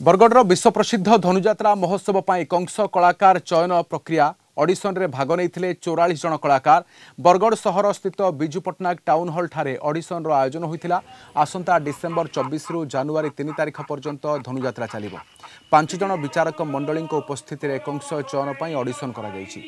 बरगढ़ विश्व प्रसिद्ध धनुजात्रा महोत्सव पर कंस कलाकार चयन प्रक्रिया ऑडिशन रे भाग नहीं 44 जन कलाकार बरगढ़ सहर स्थित बिजू पट्टनायक टाउन हॉल ठारे ऑडिशन आयोजन होता। आसंता डिसेम्बर 24 रु जनवरी 3 तारिख पर्यंत धनुजात्रा चलिब। 5 जन विचारक मंडली उपस्थित कंस चयन पर ऑडिशन करा जायछि।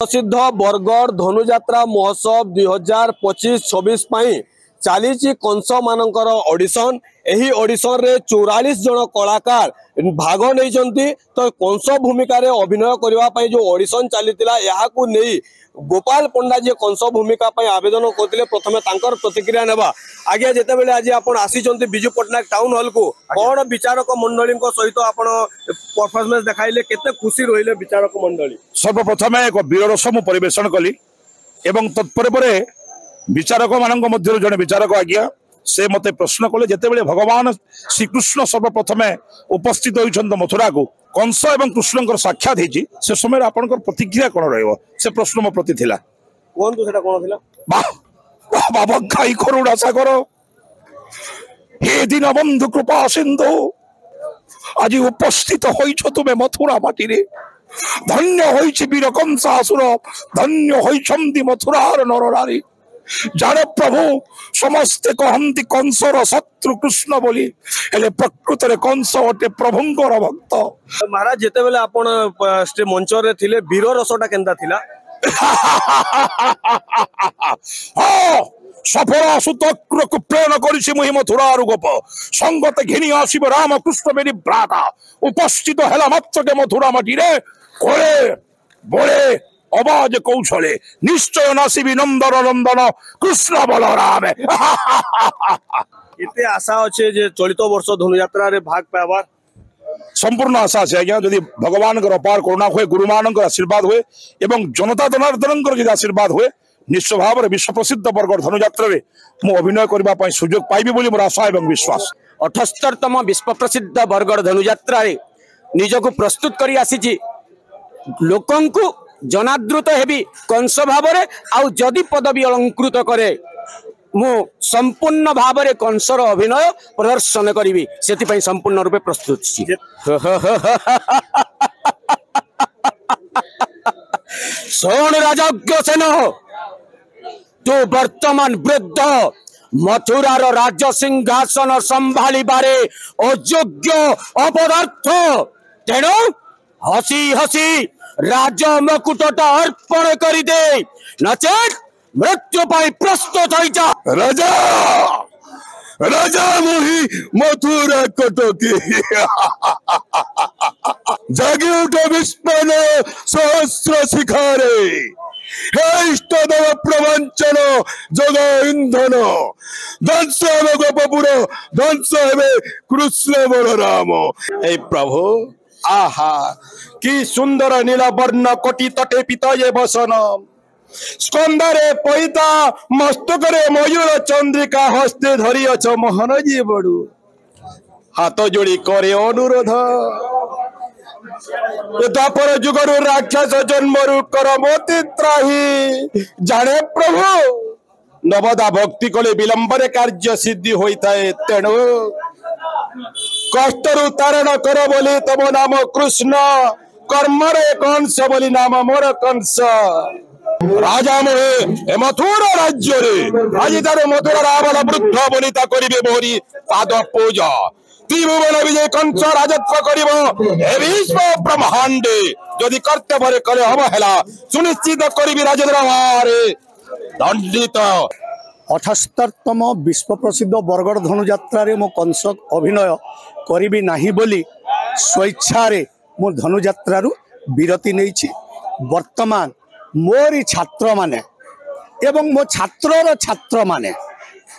प्रसिद्ध बरगढ़ धनुजात्रा महोत्सव 2025-26 चली कंस मानकर ऑडिशन। यही ऑडिशन रे 44 जन कलाकार भाग नहीं तो कंस भूमिका रे अभिनय करने जो ऑडिशन चली नहीं गोपाल पंडा जी कंस भूमिका आवेदन करते प्रथम तांकर प्रतिक्रिया नेबा आगे जिते बेले आज आप आसी बिजू पट्टनायक टाउन हॉल को कौन विचारक मंडली सहित आप परफॉर्मेंस देखाइले केते खुशी रहिले विचारक मंडली। सर्वप्रथम एक वीर रस मु परिवेशन कली एवं तत्पर विचारक मान मध्य जड़े विचारक आज्ञा से मते प्रश्न कले जिते बेले भगवान श्रीकृष्ण सर्वप्रथम उपस्थित होइछन मथुरा को कंस एवं कृष्ण साक्षात होती से समय आपन प्रतिक्रिया कौन रही प्रश्न मो प्रति थिला कोन सेटा कोन थिला बाबा खाई करुणा सागर हे दिन बंधु कृपा सिंधु आज उपस्थित होइछ तुमे मथुरा माटी रे धन्य होइछ वीर कंसासुर धन्य होइछंती मथुरार नरनारी जाने प्रभु समस्ते कहती कंसर शत्रु कृष्ण बोली हेले प्रकृत रे कंस अटे प्रभुंकर भक्त। महाराज जेते बेले आपण मंच रे थिले वीर रसटा केनता थिला हाँ सफल सुतक्र को प्रेरण करिछि मुहि मथुरार गोप संगत घिनी आसिब राम कृष्ण मेरी भ्राता उपस्थित हेला मात्र के मथुरा माटी रे कोले बोले अबाज कौशले निश्चय नासिबी नंदन नंदन कृष्ण बलराम। इते आशा अच्छे जे चलित वर्ष धनुयात्रा रे भाग पाबार संपूर्ण आशा है आज्ञा जदि भगवान अपार करुणा हुए गुरु मान आशीर्वाद हुए एवं जनता जनार्दन आशीर्वाद हुए निश्चय भाव में विश्व प्रसिद्ध बरगढ़ धनुयात्रा मु अभिनय करने सुजोग पाइबी बोली मोर आशा एवं विश्वास। 78तम विश्व प्रसिद्ध बरगढ़ धनुयात्रा निजक प्रस्तुत करी आसी लोकंकु जनादृत हेबी कंस भाव आउ जदि पदवी अलंकृत करे मु संपूर्ण भाव में कंसर अभिनय प्रदर्शन करी से संपूर्ण रूपे प्रस्तुत सोन राजज्ञ सेन तू वर्तमान वृद्ध मथुरार राज सिंहासन संभाली बारे अयोग्य अपदार्थ तेणु हसी हसी राज मुकुटटा अर्पण कर दे नचेत मृत्यु पाई प्रस्तुत हो जा। राजा राजा मोही मथुरा कटकी जागी उठ विस्मन सहस्र शिखारे हे इष्टदेव प्रवंचन जग इंधन ध्वंस हे गोपपुर ध्वंस हे कृष्ण बलराम। हे प्रभु आहा कि सुंदर नीला वर्ण कोटि तटे पिताये बसन स्कंदरे पैता मस्तकरे मयूर चंद्रिका हस्ते धरी अछ मोहन जी बड़ू हाथ जोड़ी करे अनुरोध द्वापर जुगर राक्षस जन्मरु कर मोती त्राही जाने प्रभु नवदा भक्ति कले विलंबरे कार्य सिद्धि होता है तेणु कष्टरु तारण कर बोली तम नाम कृष्ण कर्मरे कंस बोली नाम मोर कंस राजा मोहे मथुरा राज्य रे आज तार मथुरा रावण वृद्ध बनिता करिवे मोरी पाद पूजा त्रिभुवन विजय कंस राजत्व करिवो हे विश्व ब्रह्मांडे जदि कर्तव्य कले हम हेला सुनिश्चित करिवि राजेंद्र मारे दंडित। 78तम विश्व प्रसिद्ध बरगढ़ धनुयात्रा रे मो कंस अभिनय करिबि नाही बोली स्वेच्छा रे मो धनुयात्रा रु विरति नेछि। वर्तमान मोरी छात्र माने एवं मो छात्रर छात्र माने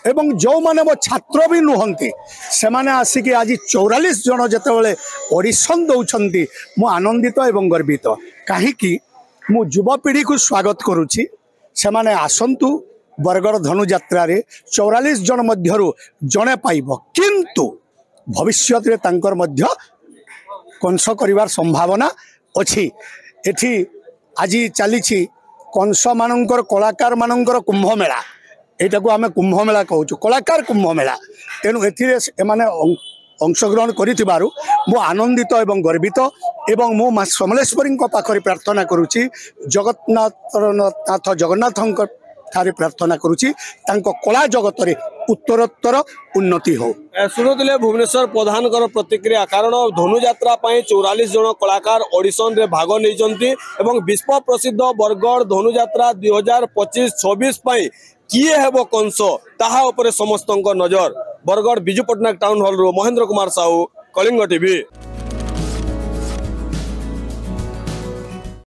एवं जो माने मो छात्र भी नुहंती से माने आसिक आज 44 जन जेतेबेले ऑडिशन दउछंती मो आनंदित एवं गर्वित काहेकि मो युवपीढ़ी को स्वागत करुछि से माने आसंतु बरगढ़ धनुयात्रा रे 44 जन मध्यरु जणे पाइब किंतु भविष्य रे तांकर मध्य कंस करिवार संभावना अछि। एठी आज चली कंस मानकर कलाकार मानकर कुंभ मेला ଏଇଟାକୁ ଆମେ କୁମ୍ଭମେଳା କହୁଛୁ, କଳାକାର କୁମ୍ଭମେଳା। ତେଣୁ ଏଥିରେ ଏମାନେ ଅଂଶଗ୍ରହଣ କରିଥିବାରୁ ମୁଁ ଆନନ୍ଦିତ ଏବଂ ଗର୍ବିତ ଏବଂ ମୁଁ ମା ସମଲେଶ୍ୱରୀଙ୍କ ପାଖରେ ପ୍ରାର୍ଥନା କରୁଛି, ଜଗନ୍ନାଥଙ୍କ ଠାରେ ପ୍ରାର୍ଥନା କରୁଛି ତାଙ୍କ କଳା ଜଗତରେ ଉତ୍ତରୋତ୍ତର ଉନ୍ନତି ହଉ। ଶୁଣୁଥିଲେ ଭୁବନେଶ୍ୱର ପ୍ରଧାନଙ୍କର ପ୍ରତିକ୍ରିୟା। କାରଣ ଧନୁଯାତ୍ରା ପାଇଁ 44 ଜଣ କଳାକାର ଅଡିସନରେ ଭାଗ ନେଇଛନ୍ତି ଏବଂ ବିଶ୍ୱ ପ୍ରସିଦ୍ଧ ବରଗଡ଼ ଧନୁଯାତ୍ରା 2025-26 ପାଇଁ କିଏ ହେବ କଂସ ତାହା ଉପରେ ସମସ୍ତଙ୍କ ନଜର। ବରଗଡ଼ ବିଜୁ ପଟ୍ଟନାୟକ ଟାଉନ ହଲରୁ ମହେନ୍ଦ୍ର କୁମାର ସାହୁ, କଳିଙ୍ଗ ଟିଭି।